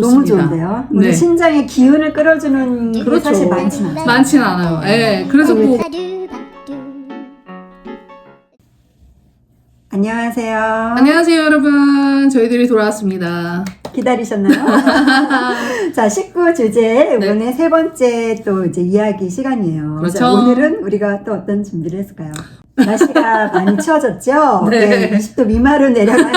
너무 좋습니다. 좋은데요? 우리 네. 신장의 기운을 끌어주는 게 그렇죠. 사실 많지는 않아요. 많진 않아요. 예. 그래서 뭐 안녕하세요. 안녕하세요, 여러분. 저희들이 돌아왔습니다. 기다리셨나요? 자, 식구 주제 이번에 세 번째 또 이제 이야기 시간이에요. 그렇죠. 자, 오늘은 우리가 또 어떤 준비를 했을까요? 날씨가 많이 추워졌죠? 네. 20도 미만으로 내려간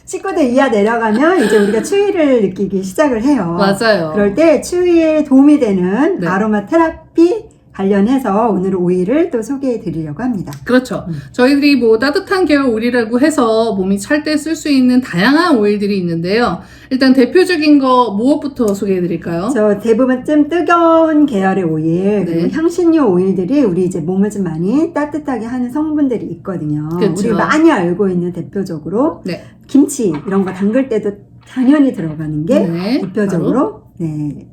19도 이하 내려가면 이제 우리가 추위를 느끼기 시작을 해요. 맞아요. 그럴 때 추위에 도움이 되는 네. 아로마 테라피 관련해서 오늘 오일을 또 소개해 드리려고 합니다. 그렇죠. 저희들이 뭐 따뜻한 계열 오일이라고 해서 몸이 찰 때 쓸 수 있는 다양한 오일들이 있는데요. 일단 대표적인 거 무엇부터 소개해 드릴까요? 저 대부분 좀 뜨거운 계열의 오일, 그리고 네. 향신료 오일들이 우리 이제 몸을 좀 많이 따뜻하게 하는 성분들이 있거든요. 그렇죠. 우리 많이 알고 있는 대표적으로 네. 김치 이런 거 담글 때도 당연히 들어가는 게 네. 대표적으로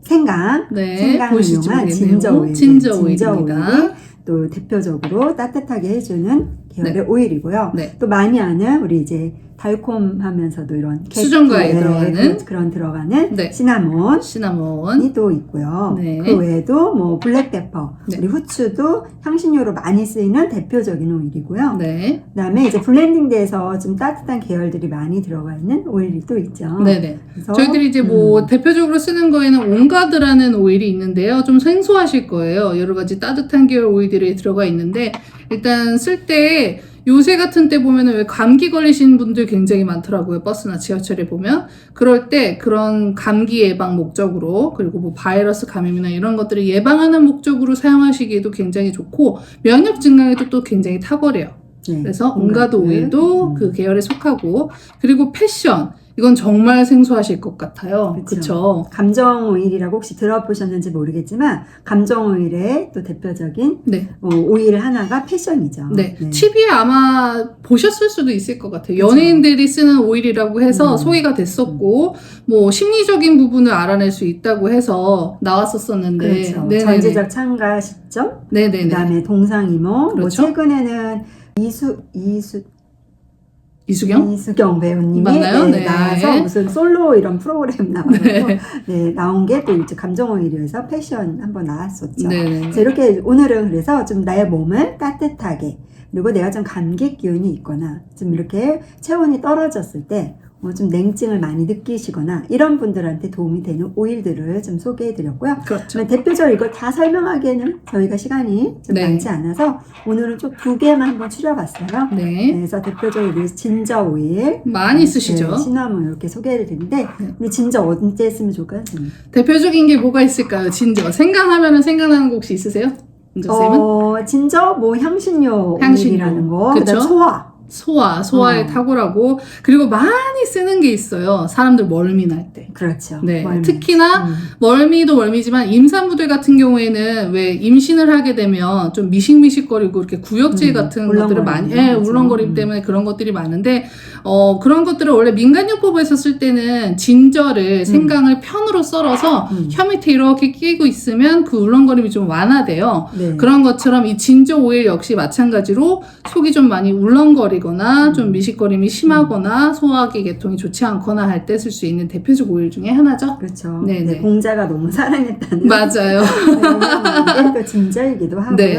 생강, 네. 생강을 보시죠. 이용한 모르겠네요. 진저 오일, 진저 오일입니다. 오일이 또 대표적으로 따뜻하게 해주는 계열의 네. 오일이고요. 네. 또 많이 아는 우리 이제 달콤하면서도 이런 수정과에 객기에 들어가는 그런 들어가는 네. 시나몬 시나몬. 이 또 있고요. 네. 그 외에도 뭐 블랙페퍼, 네. 우리 후추도 향신료로 많이 쓰이는 대표적인 오일이고요. 네. 그다음에 이제 블렌딩돼서 좀 따뜻한 계열들이 많이 들어가 있는 오일이 또 있죠. 네네. 그래서 저희들이 이제 뭐 대표적으로 쓰는 거에는 온가드라는 오일이 있는데요. 좀 생소하실 거예요. 여러 가지 따뜻한 계열 오일들이 들어가 있는데 일단 쓸 때 요새 같은 때 보면은 왜 감기 걸리신 분들 굉장히 많더라고요. 버스나 지하철에 보면. 그럴 때 그런 감기 예방 목적으로 그리고 뭐 바이러스 감염이나 이런 것들을 예방하는 목적으로 사용하시기에도 굉장히 좋고 면역 증강에도 또 굉장히 탁월해요. 네, 그래서 온가드 오일도 그 그 계열에 속하고 그리고 패션 이건 정말 생소하실 것 같아요. 그렇죠. 감정 오일이라고 혹시 들어보셨는지 모르겠지만 감정 오일의 또 대표적인 네. 오일 하나가 패션이죠. 네. TV에 아마 보셨을 수도 있을 것 같아요. 그쵸. 연예인들이 쓰는 오일이라고 해서 소개가 됐었고, 뭐, 심리적인 부분을 알아낼 수 있다고 해서 나왔었었는데. 그렇죠. 네네네. 전지적 참가 시점, 네네네. 그다음에 동상이모, 뭐 그렇죠. 최근에는 이수경 배우님이 맞나요? 네. 나와서 무슨 솔로 이런 프로그램 나와서 네. 나온 게 또 이제 감정 오일에서 패션 한번 나왔었죠. 네네. 그래서 이렇게 오늘은 그래서 좀 나의 몸을 따뜻하게 그리고 내가 좀 감기 기운이 있거나 좀 이렇게 체온이 떨어졌을 때 좀 냉증을 많이 느끼시거나 이런 분들한테 도움이 되는 오일들을 좀 소개해 드렸고요. 그렇죠. 대표적으로 이걸 다 설명하기에는 저희가 시간이 좀 네. 많지 않아서 오늘은 좀 두 개만 한번 추려봤어요. 네. 그래서 대표적으로 우리 진저 오일 많이 쓰시죠. 네, 시나몬 이렇게 소개를 드리는데 우리 진저 언제 쓰면 좋을까요? 선생님? 대표적인 게 뭐가 있을까요? 진저. 생각하면은 생각나는 거 혹시 있으세요? 은정쌤은? 진저 뭐 향신료 향신료. 오일이라는 거 그쵸? 그다음 소화에 탁월하고 그리고 많이 쓰는 게 있어요. 사람들 멀미 날 때. 그렇죠. 네. 멀미. 특히나 멀미도 멀미지만 임산부들 같은 경우에는 왜 임신을 하게 되면 좀 미식미식거리고 이렇게 구역질 같은 것들을 많이 울렁거림 때문에 그런 것들이 많은데 그런 것들을 원래 민간요법에서 쓸 때는 진저를 생강을 편으로 썰어서 혀 밑에 이렇게 끼고 있으면 그 울렁거림이 좀 완화돼요. 네. 그런 것처럼 이 진저 오일 역시 마찬가지로 속이 좀 많이 울렁거리거나 좀 미식거림이 심하거나 소화기 계통이 좋지 않거나 할 때 쓸 수 있는 대표적 오일 중에 하나죠. 그렇죠. 네네. 네, 공자가 너무 사랑했다는 맞아요. 또 진저이기도 하고요. 네.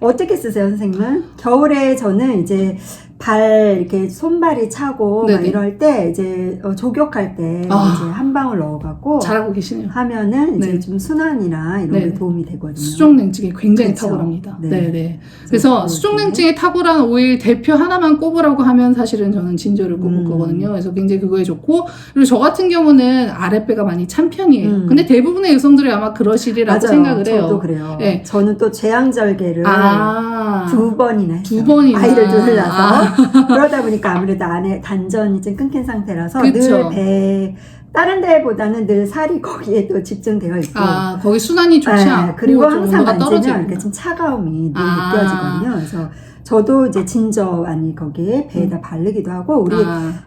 어떻게 쓰세요, 선생님은? 겨울에 저는 이제 발 이렇게 손발이 차고 막 네네. 이럴 때 이제 족욕할 때 이제 한 방울 넣어갖고 잘하고 계시네요. 하면은 이제 네. 좀 순환이나 이런 네. 게 도움이 되거든요. 수족냉증이 굉장히 그렇죠. 탁월합니다. 네. 네네. 그래서 수족냉증에 탁월한 오일 대표 하나만 꼽으라고 하면 사실은 저는 진저를 꼽을 거거든요. 그래서 굉장히 그거에 좋고 그리고 저 같은 경우는 아랫배가 많이 찬 편이에요. 근데 대부분의 여성들이 아마 그러시리라고 맞아요. 생각을 해요. 저도 그래요. 네. 저는 또 재앙절개를 두 2번이나 했어요. 두 번이나. 아이를 둘 낳아서 그러다 보니까 아무래도 안에 단전이 좀 끊긴 상태라서 그쵸. 늘 다른 데보다는 늘 살이 거기에 또 집중되어 있고 거기 순환이 좋지 않고 그리고 좀 항상 온도가 만지면 떨어지고. 이렇게 좀 차가움이 느껴지거든요. 그래서 저도 이제 진저 많이 거기에 배에다 바르기도 하고 우리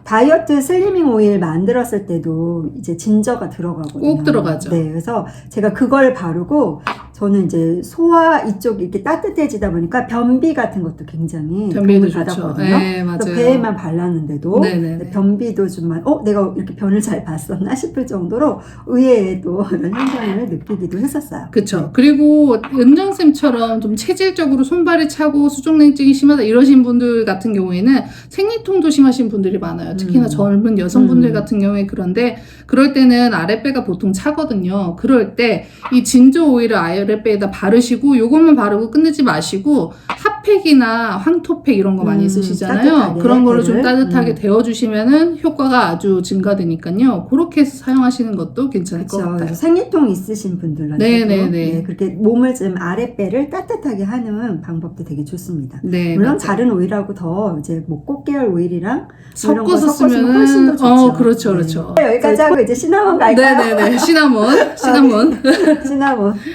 다이어트 슬리밍 오일 만들었을 때도 이제 진저가 들어가거든요. 꼭 들어가죠. 네, 그래서 제가 그걸 바르고 저는 이제 소화 이쪽 이렇게 따뜻해지다 보니까 변비 같은 것도 굉장히 변비도 도움을 좋죠. 받았거든요. 네, 맞아요. 그래서 배에만 발랐는데도 네네. 변비도 좀 내가 이렇게 변을 잘 봤었나 싶을 정도로 의외의 또 이런 현상을 느끼기도 했었어요. 그쵸. 그리고 은정쌤처럼 좀 체질적으로 손발이 차고 수족냉증이 심하다 이러신 분들 같은 경우에는 생리통도 심하신 분들이 많아요. 특히나 젊은 여성분들 같은 경우에 그런데 그럴 때는 아랫배가 보통 차거든요. 그럴 때 이 진저 오일을 아랫배에다 바르시고 요것만 바르고 끝내지 마시고 핫팩이나 황토팩 이런 거 많이 쓰시잖아요. 따뜻하게, 그런 걸로 좀 배를. 따뜻하게 데워주시면은 효과가 아주 증가되니까요. 그렇게 해서 사용하시는 것도 괜찮을 것 그렇죠. 같아요. 생리통 있으신 분들한테도 네네네. 네, 그렇게 몸을 좀 아랫배를 따뜻하게 하는 방법도 되게 좋습니다. 네, 물론 맞아요. 다른 오일하고 더 이제 뭐 꽃계열 오일이랑 이런 거 섞어서 섞어주면 쓰면은 훨씬 더 좋죠. 그렇죠, 그렇죠. 네. 여기까지 하고 이제 시나몬 갈까요? 네네네. 시나몬. 시나몬.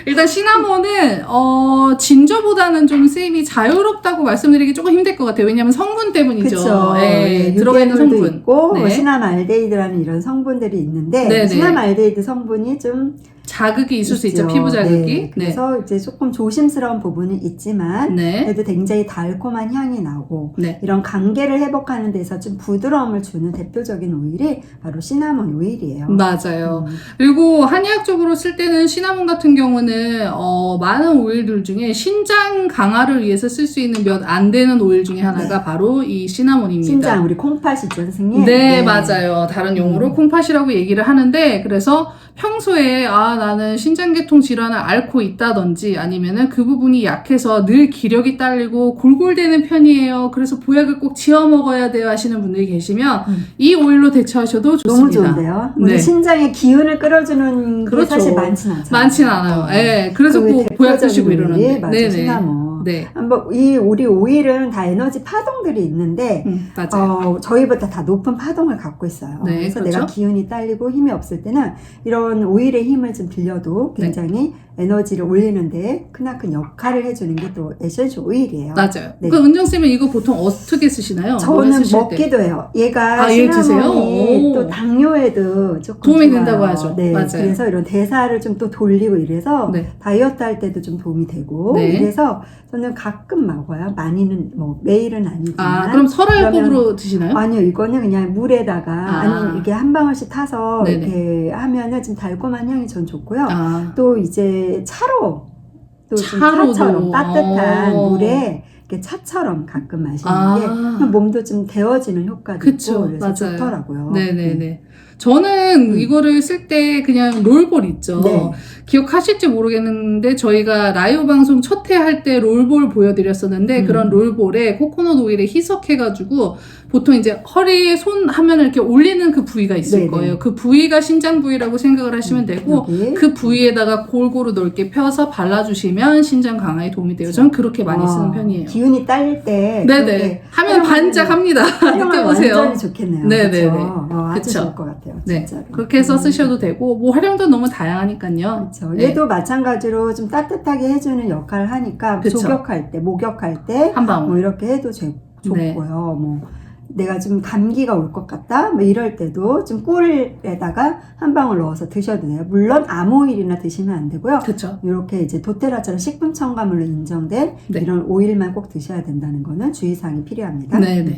일단 시나몬은 진저보다는 좀 쓰임이 자유롭다고 말씀드리기 조금 힘들 것 같아요. 왜냐하면 성분 때문이죠. 그렇죠. 네, 들어가 있는 유기물도 성분 있고 네. 뭐 시나말데히드라는 이런 성분들이 있는데 네네. 시나말데히드 성분이 좀 자극이 있을 수 있죠. 있죠. 피부 자극이. 네. 그래서 이제 조금 조심스러운 부분은 있지만 네. 그래도 굉장히 달콤한 향이 나고 네. 이런 감개를 회복하는 데서 좀 부드러움을 주는 대표적인 오일이 바로 시나몬 오일이에요. 맞아요. 그리고 한의학적으로 쓸 때는 시나몬 같은 경우는 많은 오일들 중에 신장 강화를 위해서 쓸 수 있는 몇 안 되는 오일 중에 하나가 바로 이 시나몬입니다. 신장 우리 콩팥이죠, 선생님. 네, 맞아요. 다른 용어로 콩팥이라고 얘기를 하는데 그래서 평소에 나는 신장계통 질환을 앓고 있다든지 아니면은 그 부분이 약해서 늘 기력이 딸리고 골골대는 편이에요. 그래서 보약을 꼭 지어 먹어야 돼요 하시는 분들이 계시면 이 오일로 대처하셔도 좋습니다. 너무 좋은데요. 우리 네. 신장의 기운을 끌어주는 게 그렇죠. 사실 많지는 않잖아요. 많진 않아요. 예. 그래서 그 꼭 보약 드시고 대표적인 오일이 이러는데. 맞아요, 시나몬. 네. 한번 우리 오일은 다 에너지 파동들이 있는데 맞아요. 저희보다 다 높은 파동을 갖고 있어요. 네, 그래서 그렇죠. 내가 기운이 딸리고 힘이 없을 때는 이런 오일의 힘을 좀 빌려도 굉장히 에너지를 올리는데 크나큰 역할을 해주는 게 또 에센셜 오일이에요. 맞아요. 네. 그 은정쌤은 이거 보통 어떻게 쓰시나요? 뭐에 저는 쓰실 때? 먹기도 해요. 얘가 얘 드세요? 시나몬이 오. 또 당뇨에도 조금 도움이 좋아요. 된다고 하죠. 네, 맞아요. 그래서 이런 대사를 좀 또 돌리고 이래서 네. 다이어트 할 때도 좀 도움이 되고 네. 이래서 저는 가끔 먹어요. 많이는 뭐 매일은 아니지만. 그럼 설화요법으로 드시나요? 아니요, 이거는 그냥 물에다가 아니면 이렇게 한 방울씩 타서 네네. 이렇게 하면은 좀 달콤한 향이 전 좋고요. 또 이제 차로 또 좀 차로도. 차처럼 따뜻한 어. 물에 이렇게 차처럼 가끔 마시는 아. 게 몸도 좀 데워지는 효과도 그쵸, 있고 그래서 맞아요. 좋더라고요. 네네네. 저는 이거를 쓸 때 그냥 롤볼 있죠. 네. 기억하실지 모르겠는데 저희가 라이브 방송 첫 회 할 때 롤볼 보여드렸었는데 그런 롤볼에 코코넛 오일에 희석해가지고 보통 이제 허리에 손 하면 이렇게 올리는 그 부위가 있을 네네. 거예요. 그 부위가 신장 부위라고 생각을 하시면 되고 여기. 그 부위에다가 골고루 넓게 펴서 발라주시면 신장 강화에 도움이 돼요. 저는 그렇게 많이 쓰는 편이에요. 기운이 딸릴 때 네네. 그렇게 하면 반짝합니다. 활용하면 느껴보세요. 완전히 좋겠네요. 네네네. 그쵸? 아주 그쵸. 좋을 것 같아요. 네. 진짜로. 그렇게 해서 쓰셔도 되고 뭐 활용도 너무 다양하니까요. 그렇죠. 네. 얘도 마찬가지로 좀 따뜻하게 해주는 역할을 하니까 그쵸. 조격할 때, 목욕할 때 한 방울. 뭐 이렇게 해도 좋고요. 네. 뭐 내가 좀 감기가 올 것 같다, 뭐 이럴 때도 좀 꿀에다가 한 방울 넣어서 드셔도 돼요. 물론 암오일이나 드시면 안 되고요. 그렇죠. 이렇게 이제 도테라처럼 식품 첨가물로 인정된 네. 이런 오일만 꼭 드셔야 된다는 거는 주의사항이 필요합니다. 네네.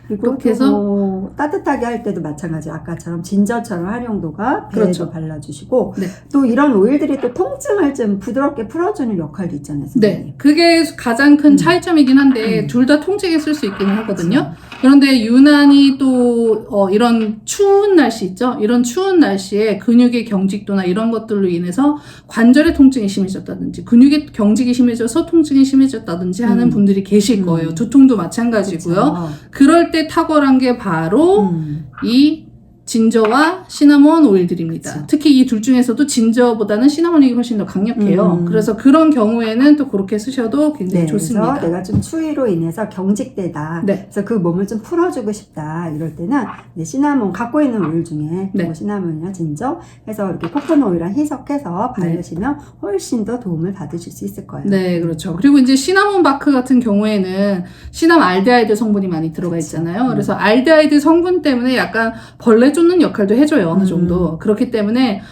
그리고 그렇게 또 해서 뭐 따뜻하게 할 때도 마찬가지 아까처럼 진저처럼 활용도가 배에도 그렇죠. 발라주시고 네. 또 이런 오일들이 또 통증을 좀 부드럽게 풀어주는 역할도 있잖아요. 선생님. 네. 그게 가장 큰 차이점이긴 한데 둘 다 통증에 쓸 수 있기는 하거든요. 그런데 유난히 또 이런 추운 날씨 있죠? 이런 추운 날씨에 근육의 경직도나 이런 것들로 인해서 관절의 통증이 심해졌다든지 근육의 경직이 심해져서 통증이 심해졌다든지 하는 분들이 계실 거예요. 두통도 마찬가지고요. 그렇죠. 그럴 때 탁월한 게 바로 이 진저와 시나몬 오일들입니다. 그쵸. 특히 이 둘 중에서도 진저보다는 시나몬이 훨씬 더 강력해요. 그래서 그런 경우에는 또 그렇게 쓰셔도 굉장히 네, 좋습니다. 그래서 내가 좀 추위로 인해서 경직되다. 네. 그래서 그 몸을 좀 풀어주고 싶다. 이럴 때는 이제 시나몬 갖고 있는 오일 중에 네. 뭐 시나몬이나 진저 해서 이렇게 코코넛 오일이랑 희석해서 바르시면 훨씬 더 도움을 받으실 수 있을 거예요. 네, 그렇죠. 그리고 이제 시나몬 바크 같은 경우에는 시남 알데하이드 성분이 많이 들어가 있잖아요. 그래서 알데하이드 성분 때문에 약간 벌레 쫓는 역할도 해줘요. 어느 정도. 그렇기 때문에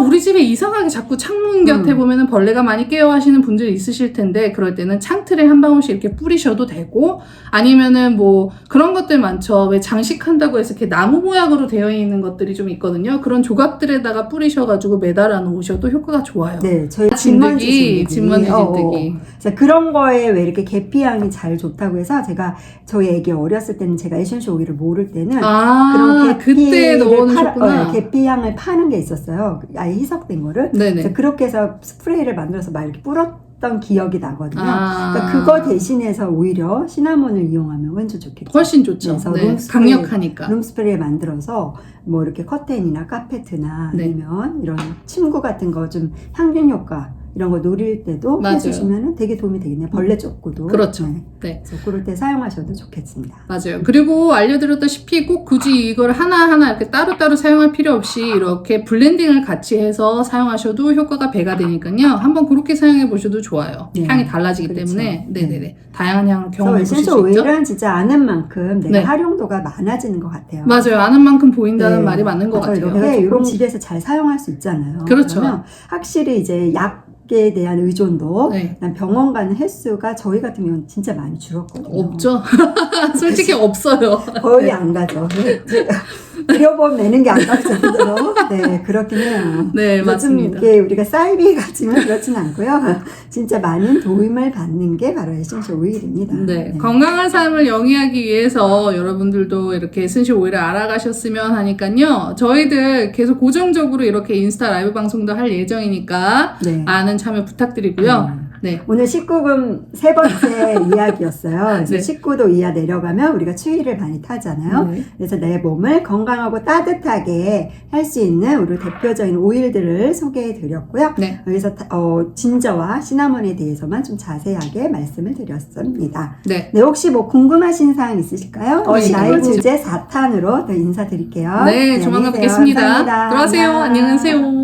우리 집에 이상하게 자꾸 창문 곁에 보면은 벌레가 많이 깨어 하시는 분들이 있으실 텐데, 그럴 때는 창틀에 한 방울씩 이렇게 뿌리셔도 되고, 아니면은 뭐 그런 것들 많죠. 왜 장식한다고 해서 이렇게 나무 모양으로 되어 있는 것들이 좀 있거든요. 그런 조각들에다가 뿌리셔가지고 매달아 놓으셔도 효과가 좋아요. 네, 저희 진드기, 진먼지 진드기. 그래서 그런 거에 왜 이렇게 계피향이 잘 좋다고 해서 제가 저희 애기 어렸을 때는 제가 에센셜 오일을 모를 때는 그런 그때 계피를 넣어놓으셨구나. 계피향을 파는 게 있었어요. 아예 희석된 거를. 네네. 그래서 그렇게 해서 스프레이를 만들어서 막 이렇게 뿌렸던 기억이 나거든요. 그러니까 그 그거 대신해서 오히려 시나몬을 이용하면 완전 좋겠죠. 훨씬 좋죠. 그래서 네, 강력하니까. 룸스프레이 만들어서 뭐 이렇게 커튼이나 카페트나 네. 아니면 이런 침구 같은 거 좀 향균 효과 이런 거 노릴 때도 맞아요. 해주시면 되게 도움이 되겠네요. 벌레 쫓고도. 그렇죠. 네. 네. 그래서 그럴 때 사용하셔도 좋겠습니다. 맞아요. 그리고 알려드렸다시피 꼭 굳이 이걸 하나하나 이렇게 따로따로 사용할 필요 없이 이렇게 블렌딩을 같이 해서 사용하셔도 효과가 배가 되니까요. 한번 그렇게 사용해 보셔도 좋아요. 네. 향이 달라지기 그렇죠. 때문에. 네. 네네네. 다양한 향을 그래서 경험해 보실 수 에센셜 있죠. 오일은 진짜 아는 만큼 내가 네. 활용도가 많아지는 것 같아요. 맞아요. 아는 만큼 보인다는 네. 말이 맞는 것 그래서 같아요. 이렇게 이런 집에서 잘 사용할 수 있잖아요. 그렇죠. 그러면 확실히 이제 약에 대한 의존도, 네. 그다음 병원 가는 횟수가 저희 같은 경우는 진짜 많이 줄었거든요. 없죠. 솔직히 없어요. 거의 안 가죠. 의료보험 내는 게 안 갈 정도로. 네, 그렇긴 해요. 네, 그래서 맞습니다. 좀 이게 우리가 사이비 같지만 그렇진 않고요. 진짜 많은 도움을 받는 게 바로 에센셜 오일입니다. 네, 건강한 삶을 영위하기 위해서 여러분들도 이렇게 에센셜 오일을 알아가셨으면 하니까요. 저희들 계속 고정적으로 이렇게 인스타 라이브 방송도 할 예정이니까 네. 많은 참여 부탁드리고요. 네. 오늘 19금 세 번째 이야기였어요. 그래서 네. 19도 이하 내려가면 우리가 추위를 많이 타잖아요. 네. 그래서 내 몸을 건강하고 따뜻하게 할 수 있는 우리 대표적인 오일들을 소개해 드렸고요. 네. 여기서 진저와 시나몬에 대해서만 좀 자세하게 말씀을 드렸습니다. 네. 네, 혹시 뭐 궁금하신 사항 있으실까요? 네, 라이브 그렇죠. 주제 4탄으로 또 인사드릴게요. 네, 조만간 안녕히 계세요. 뵙겠습니다. 감사합니다. 들어가세요. 안녕. 안녕히 계세요.